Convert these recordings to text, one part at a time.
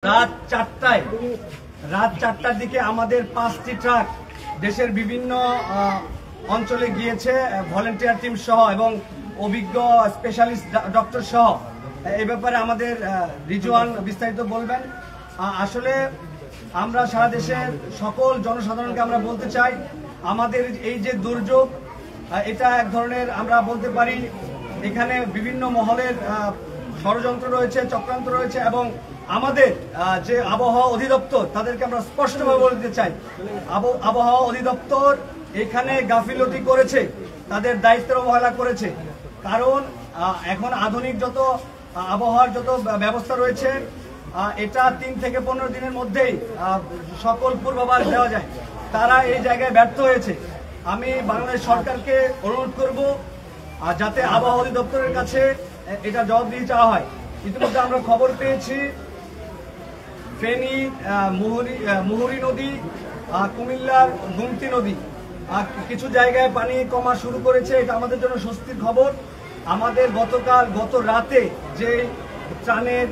রাত 4টার দিকে আমাদের 5টি ট্রাক দেশের বিভিন্ন অঞ্চলে গিয়েছে ভলেন্টিয়ার টিম সহ এবং অভিজ্ঞ স্পেশালিস্ট ডক্টর সহ। এই ব্যাপারে আমাদের রিজওয়ান বিস্তারিত বলবেন। আসলে আমরা সারা দেশের সকল জনসাধারণকে আমরা বলতে চাই, আমাদের এই যে দুর্যোগ, এটা এক ধরনের আমরা বলতে পারি এখানে বিভিন্ন মহলের ষড়যন্ত্র রয়েছে, চক্রান্ত রয়েছে এবং আমাদের যে আবহাওয়া অধিদপ্তর তাদেরকে আমরা স্পষ্টভাবে বলতে চাই, আবহাওয়া অধিদপ্তর এখানে গাফিলতি করেছে, তাদের দায়িত্বের অবহেলা করেছে। কারণ এখন আধুনিক যত আবহাওয়ার যত ব্যবস্থা রয়েছে, এটা 3 থেকে 15 দিনের মধ্যেই সকল পূর্বাভাস দেওয়া যায়। তারা এই জায়গায় ব্যর্থ হয়েছে। আমি বাংলাদেশ সরকারকে অনুরোধ করব যাতে আবহাওয়া অধিদপ্তরের কাছে এটা জবাবদিহি চাওয়া হয়। ইতিমধ্যে আমরা খবর পেয়েছি ফেনী মুহুরী নদী, কুমিল্লার গুমতি নদী কিছু জায়গায় পানি কমা শুরু করেছে। এটা আমাদের জন্য স্বস্তির খবর। আমাদের গত রাতে যে ত্রাণের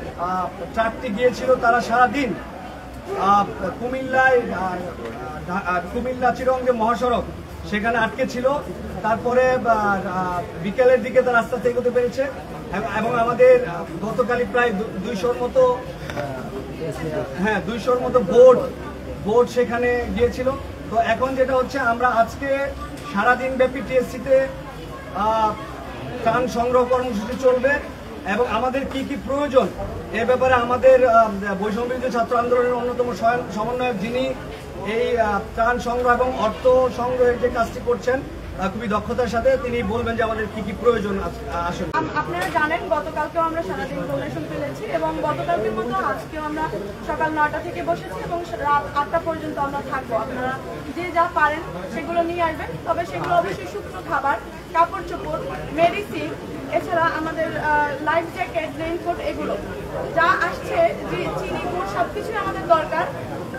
ট্রাকটি গিয়েছিল, তারা সারাদিন কুমিল্লা চিরঙ্গে মহাসড়ক সেখানে আটকে ছিল। তারপরে বিকেলের দিকে তারা রাস্তা থেকে এগোতে পেরেছে এবং আমাদের গতকালই প্রায় 200-র মতো বোট সেখানে গিয়েছিল। তো এখন যেটা হচ্ছে, আমরা আজকে সারাদিন ব্যাপী টিএসসিতে ত্রাণ সংগ্রহ কর্মসূচি চলবে এবং আমাদের কি কি প্রয়োজন এ ব্যাপারে আমাদের বৈষম্য বিরোধী ছাত্র আন্দোলনের অন্যতম সমন্বয়ক, যিনি এই ত্রাণ সংগ্রহ এবং অর্থ সংগ্রহের যে কাজটি করছেন খুবই দক্ষতার সাথে, তিনি বলবেন যে আমাদের কি কি প্রয়োজন আসলে। আপনারা জানেন গতকালকেও আমরা সারাদিন ডোনেশন পেয়েছি এবং গতকালকের মতো আজকেও আমরা সকাল 9টা থেকে বসেছি এবং রাত 8টা পর্যন্ত আমরা থাকবো। আপনারা যে যা পারেন সেগুলো নিয়ে আসবেন, তবে সেগুলো অবশ্যই শুকনো খাবার, কাপড় চোপড়, মেডিসিন, এছাড়া আমাদের লাইফ জ্যাকেট, রেইনকোট, এগুলো যা আসছে, যে চিনি, গুড় সবকিছুই আমাদের দরকার।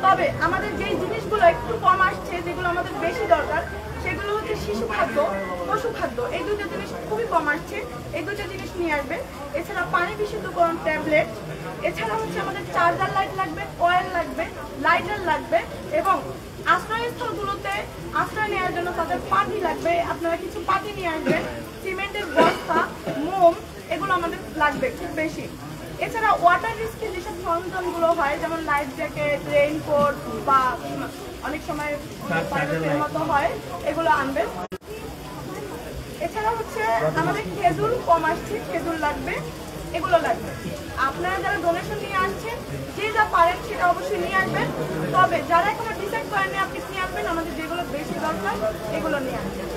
তবে আমাদের যেই জিনিসগুলো একটু কম আসছে, যেগুলো আমাদের বেশি দরকার, সেগুলো হচ্ছে শিশু খাদ্য, পশু খাদ্য। এই দুটো জিনিস খুবই কম আসছে, এই দুটো জিনিস নিয়ে আসবে। এছাড়া পানি বিশুদ্ধকরণ ট্যাবলেট, এছাড়া হচ্ছে আমাদের চার্জার লাইট লাগবে, অয়েল লাগবে, লাইটার লাগবে এবং আশ্রয়স্থলগুলোতে আশ্রয় নেওয়ার জন্য তাদের পাটি লাগবে। আপনারা কিছু পাটি নিয়ে আসবেন, সিমেন্টের বস্তা, মোম, এগুলো আমাদের লাগবে খুব বেশি। এছাড়া ওয়াটার রিস্কি যেসব সরঞ্জামগুলো হয়, যেমন লাইফ জ্যাকেট, রেইনকোট বা অনেক সময় পাইলটের মতো হয়, এগুলো আনবেন। এছাড়া হচ্ছে আমাদের খেজুর কম আসছে, খেজুর লাগবে, এগুলো লাগবে। আপনারা যারা ডোনেশন নিয়ে আসছেন, যে যা পারেন সেটা অবশ্যই নিয়ে আসবেন। তবে যারা এখনো ডিসাইড করেননি আপনি নিয়ে আসবেন, আমাদের যেগুলো বেশি দরকার এগুলো নিয়ে আসবেন।